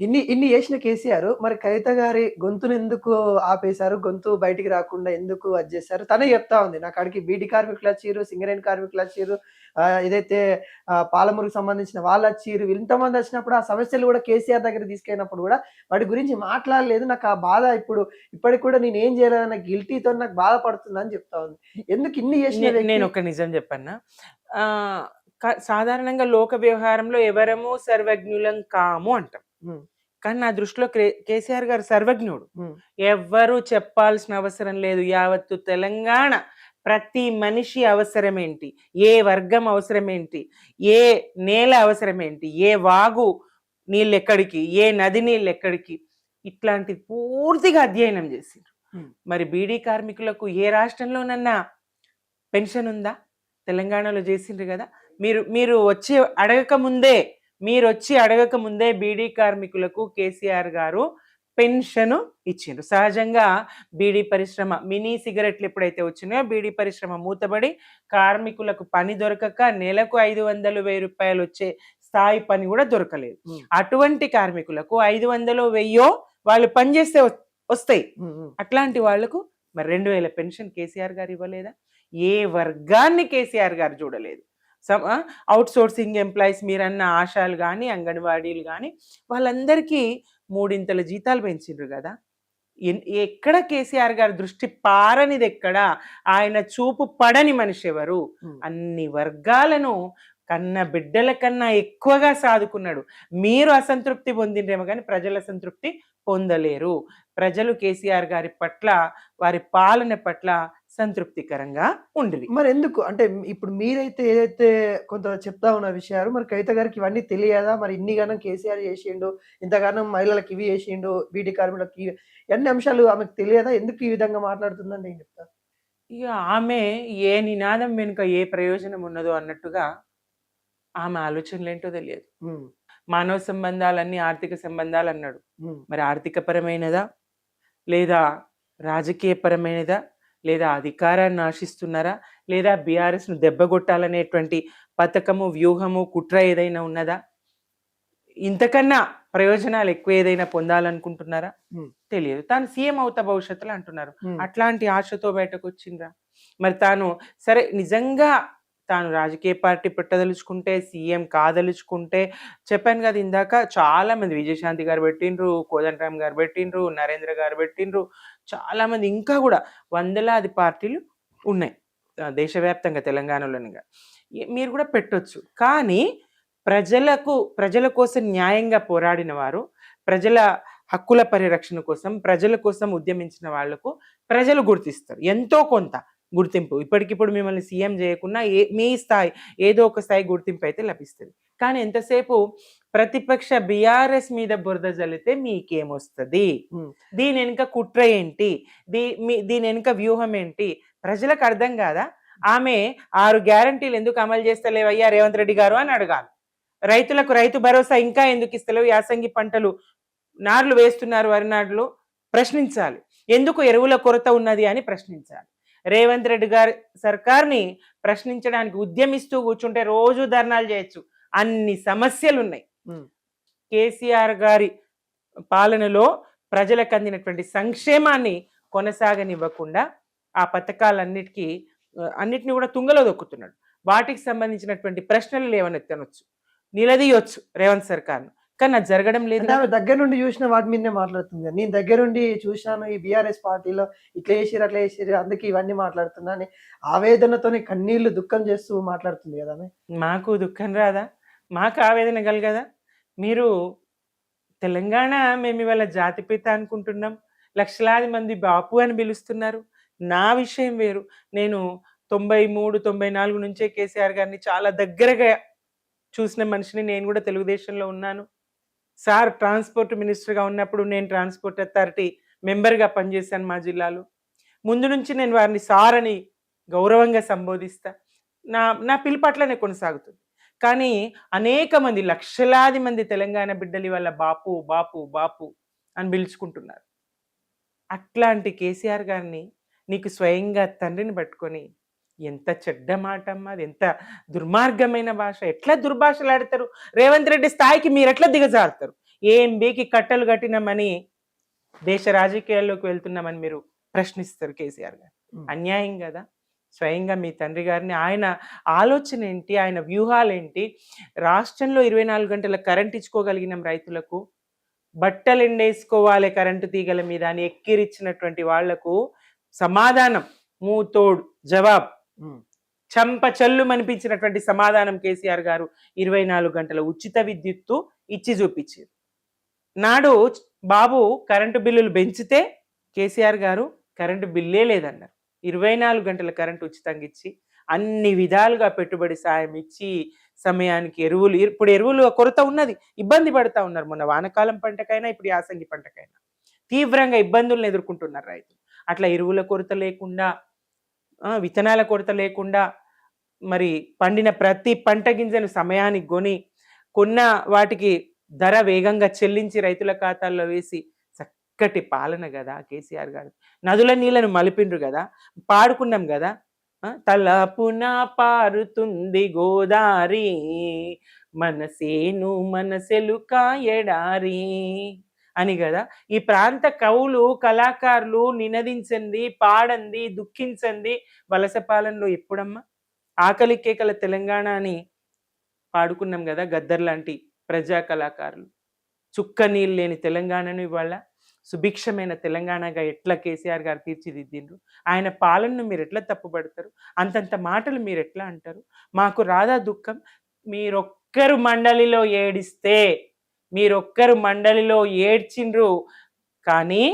ఇన్ని ఇన్ని చేసిన కేసీఆర్ మరి కవిత గారి గొంతునెందుకు ఆపేశారు? గొంతు బయటికి రాకుండా ఎందుకు అది చేశారు? తనే చెప్తా ఉంది. నా కాడికి బీడీ కార్మికులచ్చిర్రు, సింగరేణి కార్మికులచ్చిర్రు, ఏదైతే పాలమూరుకు సంబంధించిన వాళ్ళచ్చిర్రు. ఇంతమందొచ్చినప్పుడు ఆ సమస్యలు గూడా కేసీఆర్ దగ్గరికి తీసుకెళ్ళినప్పుడు గూడా వాటి గురించి మాట్లాడలేదు. నాకు ఆ బాధ ఇప్పటికి కూడా నేనేం చేయలేదన్న గిల్టీతోని నాకు బాధపడుతుందని చెప్తా ఉంది. ఎందుకు ఇన్ని చేసిన వ్యక్తి నేనొక నిజం చెప్పన్నా? ఆహ్, సాధారణంగా లోక వ్యవహారంలో ఎవరము సర్వజ్ఞులం కాము అంటాం. హ్మ్. కానీ నా దృష్టిలో కేసీఆర్ గారు సర్వజ్ఞుడు. హ్మ్. ఎవ్వరు చెప్పాల్సిన అవసరం లేదు. యావత్తు తెలంగాణ ప్రతి మనిషి అవసరమేంటి? ఏ వర్గం అవసరమేంటి? ఏ నేల అవసరమేంటి? ఏ వాగు నీళ్ళెక్కడికి? ఏ నది నీళ్ళెక్కడికి? ఇట్లాంటివి పూర్తిగా అధ్యయనం చేసిండ్రు. హ్మ్. మరి బీడీ కార్మికులకు ఏ రాష్ట్రంలోనన్నా పెన్షన్ ఉందా? తెలంగాణలో చేసిండ్రు గదా! మీరు మీరు వచ్చి అడగక ముందే మీరొచ్చి అడగక ముందే బీడీ కార్మికులకు కేసీఆర్ గారు పెన్షను ఇచ్చిండ్రు. సహజంగా బీడీ పరిశ్రమ మినీ సిగరెట్లు ఎప్పుడైతే వచ్చినాయో బీడీ పరిశ్రమ మూతబడి కార్మికులకు పని దొరకక నెలకు 500, 1000 వచ్చే స్థాయి పని కూడా దొరకలేదు. హ్మ్. అటువంటి కార్మికులకు 500, 1000 వాళ్ళు పని చేస్తే వస్తాయి. హ్మ్. హ్మ్. అట్లాంటి వాళ్లకు మరి 2000 పెన్షన్ కేసీఆర్ గారు ఇవ్వలేదా? ఏ వర్గాన్ని కేసీఆర్ గారు చూడలేదు. అవుట్ సోర్సింగ్ ఎంప్లాయీస్ మీరన్న ఆశాలు గాని, అంగన్వాడీలు గాని వాళ్ళందరికీ మూడింతల జీతాలు పెంచిండ్రు కదా! ఎక్కడ కేసీఆర్ గారి దృష్టి పారనిదెక్కడ? ఆయన చూపు పడని మనిషి ఎవరు? అన్ని వర్గాలను కన్న బిడ్డల కన్నా ఎక్కువగా సాదుకున్నాడు. మీరు అసంతృప్తి పొందిండ్రేమో కానీ ప్రజల సంతృప్తి పొందలేరు. ప్రజలు కేసీఆర్ గారి పట్ల, వారి పాలన పట్ల సంతృప్తికరంగా ఉండిరి. మరెందుకు? అంటే ఇప్పుడు మీరైతే ఏదైతే కొంత చెప్తా ఉన్న విషయాలు మరి కవిత గారికి ఇవన్నీ తెలియదా? మరి ఇన్ని గనం కేసీఆర్ చేసిండు, ఇంతగానం మహిళలకు ఇవి చేసిండు, బీడీ కార్మికులకు ఇయన్ని అంశాలు ఆమెకు తెలియదా? ఎందుకు ఈ విధంగా మాట్లాడుతుందని నేను చెప్తా. ఇక ఆమె ఏ నినాదం వెనుక ఏ ప్రయోజనం ఉన్నదో అన్నట్టుగా ఆమె ఆలోచనలేంటో తెలియదు. మానవ సంబంధాలన్నీ ఆర్థిక సంబంధాలన్నాడు. మరి ఆర్థికపరమైనదా? లేదా రాజకీయపరమైనదా? లేదా అధికారాన్ని ఆశిస్తున్నారా? లేదా బీఆర్ఎస్‌ను దెబ్బగొట్టాలనేటువంటి పథకము, వ్యూహము, కుట్ర ఏదైనా ఉన్నదా? ఇంతకన్నా ప్రయోజనాలు ఎక్కువ ఏదైనా పొందాలనుకుంటున్నారా? తెలియదు. తాను సీఎం అవుతా భవిష్యత్తులో అంటున్నారు. అట్లాంటి ఆశతో బయటకొచ్చిండ్రా? మరి తాను సరే నిజంగా తాను రాజకీయ పార్టీ పెట్టదలుచుకుంటే, సీఎం కాదలుచుకుంటే చెప్పాను కదా ఇందాక చాలా మంది విజయశాంతి గారు పెట్టిండ్రు, కోదండరామ్ గారు పెట్టిండ్రు, నరేంద్ర గారు పెట్టిండ్రు. చాలా మంది ఇంకా కూడా వందలాది పార్టీలు ఉన్నాయి దేశవ్యాప్తంగా తెలంగాణలోనిగా. మీరు కూడా పెట్టొచ్చు. కానీ ప్రజల కోసం న్యాయంగా పోరాడిన వారు, ప్రజల హక్కుల పరిరక్షణ కోసం, ప్రజల కోసం ఉద్యమించిన వాళ్లకు ప్రజలు గుర్తిస్తారు. ఎంతో కొంత గుర్తింపు ఇప్పటికిప్పుడు మిమ్మల్ని సీఎం చేయకున్నా మీ స్థాయి ఏదో ఒక స్థాయి గుర్తింపు అయితే లభిస్తుంది. కానీ ఎంతసేపు ప్రతిపక్ష బీఆర్ఎస్ మీద బురద జల్లితే మీకేమొస్తుంది? దీని వెనుక కుట్ర ఏంటి? దీని వెనుక వ్యూహం ఏంటి? ప్రజలకు అర్థం కాదా? ఆమె 6 గ్యారంటీలు ఎందుకు అమలు చేస్తలేవయ్యా రేవంత్ రెడ్డి గారు అని అడగాలి. రైతులకు రైతు భరోసా ఇంకా ఎందుకు ఇస్తలేవు? యాసంగి పంటలు నార్లు వేస్తున్నారు, వరి నార్లు ప్రశ్నించాలి. ఎందుకు ఎరువుల కొరత ఉన్నది అని ప్రశ్నించాలి. రేవంత్ రెడ్డి గారి సర్కార్ని ప్రశ్నించడానికి ఉద్యమిస్తూ కూర్చుంటే రోజు ధర్నాలు చేయొచ్చు. అన్ని సమస్యలున్నాయి. కేసీఆర్ గారి పాలనలో ప్రజలకు అందినటువంటి సంక్షేమాన్ని కొనసాగనివ్వకుండా ఆ అన్నిటిని కూడా తుంగలో దొక్కుతున్నాడు. వాటికి సంబంధించినటువంటి ప్రశ్నలు లేవనెత్తనొచ్చు, నిలదీయొచ్చు రేవంత్ సర్కార్ను. కానీ అది జరగడం లేదు. దగ్గర నుండి చూసిన వాటి మీదనే మాట్లాడుతుంది. నేను దగ్గరుండి చూశాను ఈ బీఆర్ఎస్ పార్టీలో ఇట్లా చేసిర్రు, అట్లా చేసిర్రు, అందుకే ఇవన్నీ మాట్లాడుతున్నా అని ఆవేదనతోని కన్నీళ్లు దుఃఖం చేస్తూ మాట్లాడుతుంది కదా. మాకు దుఃఖం రాదా? మాకు ఆవేదన కలగదా? మీరు తెలంగాణ మేము ఇవాళ జాతిపిత అనుకుంటున్నాం, లక్షలాది మంది బాపు అని పిలుస్తున్నారు. నా విషయం వేరు. నేను 93, 94 నుంచే కేసీఆర్ గారిని చాలా దగ్గరగా చూసిన మనిషిని. నేను కూడా తెలుగుదేశంలో ఉన్నాను. సార్ ట్రాన్స్పోర్ట్ మినిస్టర్గా ఉన్నప్పుడు నేను ట్రాన్స్పోర్ట్ అథారిటీ మెంబర్గా పనిచేశాను మా జిల్లాలో. ముందు నుంచి నేను వారిని సార్ అని గౌరవంగా సంబోధిస్తా. నా పిలుపు అట్లనే కొనసాగుతుంది. కానీ అనేక మంది, లక్షలాది మంది తెలంగాణ బిడ్డలు వాళ్ళ బాపు బాపు బాపు అని పిలుచుకుంటున్నారు. అట్లాంటి కేసీఆర్ గారిని నీకు స్వయంగా తండ్రిని పట్టుకొని ఎంత చెడ్డ మాట అమ్మా, అది ఎంత దుర్మార్గమైన భాష! ఎట్లా దుర్భాషలాడతారు? రేవంత్ రెడ్డి స్థాయికి మీరు ఎట్లా దిగజారుతారు? ఏం బీకి కట్టలు కట్టినామని దేశ రాజకీయాల్లోకి వెళ్తున్నామని మీరు ప్రశ్నిస్తారు కేసీఆర్ గారు. అన్యాయం కదా. స్వయంగా మీ తండ్రి గారిని ఆయన ఆలోచన ఏంటి, ఆయన వ్యూహాలేంటి, రాష్ట్రంలో 24 గంటల కరెంట్ ఇచ్చుకోగలిగినాం రైతులకు, బట్టలు ఎండేసుకోవాలి కరెంటు తీగల మీద అని ఎక్కిరిచ్చినటువంటి వాళ్లకు సమాధానం మూతోడు జవాబు చంప చల్లు అనిపించినటువంటి సమాధానం కేసీఆర్ గారు 24 గంటల ఉచిత విద్యుత్తు ఇచ్చి చూపించారు. నాడు బాబు కరెంటు బిల్లులు పెంచితే కేసీఆర్ గారు కరెంటు బిల్లే లేదన్నారు. 24 గంటల కరెంటు ఉచితంగా ఇచ్చి అన్ని విధాలుగా పెట్టుబడి సాయం ఇచ్చి సమయానికి ఎరువులు, ఇప్పుడు ఎరువులు కొరత ఉన్నది, ఇబ్బంది పడతా ఉన్నారు. మొన్న వానకాలం పంటకైనా ఇప్పుడు యాసంగి పంటకైనా తీవ్రంగా ఇబ్బందులను ఎదుర్కొంటున్నారు రైతులు. అట్లా ఎరువుల కొరత లేకుండా, విత్తనాల కొరత లేకుండా, మరి పండిన ప్రతి పంట గింజను సమయానికి కొని కొన్న వాటికి ధర వేగంగా చెల్లించి రైతుల ఖాతాల్లో వేసి చక్కటి పాలన కదా కేసీఆర్ గారు. నదుల నీళ్లను మలిపిండ్రు కదా, పాడుకున్నాం కదా, తలపున పారుతుంది గోదారి మనసేను మనసెలుక ఎడారి అని కదా. ఈ ప్రాంత కవులు కళాకారులు నినదించండి, పాడండి, దుఃఖించండి వలస పాలనలో ఎప్పుడమ్మా. ఆకలి కేకల తెలంగాణ అని పాడుకున్నాం కదా గద్దర్ లాంటి ప్రజా కళాకారులు. చుక్క నీళ్ళు లేని తెలంగాణను ఇవాళ సుభిక్షమైన తెలంగాణగా ఎట్లా కేసీఆర్ గారు తీర్చిదిద్దిండ్రు. ఆయన పాలనను మీరు ఎట్లా తప్పుపడతారు, అంతంత మాటలు మీరు ఎట్లా అంటారు. మాకు రాదా దుఃఖం, మీరొక్కరు మండలిలో ఏడిస్తే, మీరొక్కరు మండలిలో ఏడ్చిండ్రు కానీ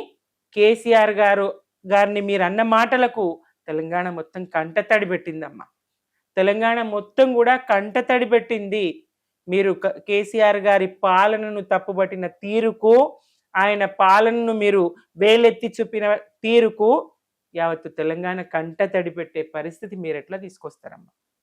కేసీఆర్ గారిని మీరు అన్న మాటలకు తెలంగాణ మొత్తం కంటతడి పెట్టిందమ్మా. తెలంగాణ మొత్తం కూడా కంటతడి పెట్టింది. మీరు కేసీఆర్ గారి పాలనను తప్పుబట్టిన తీరుకు, ఆయన పాలనను మీరు వేలెత్తి చూపిన తీరుకు యావత్తు తెలంగాణ కంటతడి పెట్టే పరిస్థితి మీరు ఎట్లా తీసుకొస్తారమ్మా.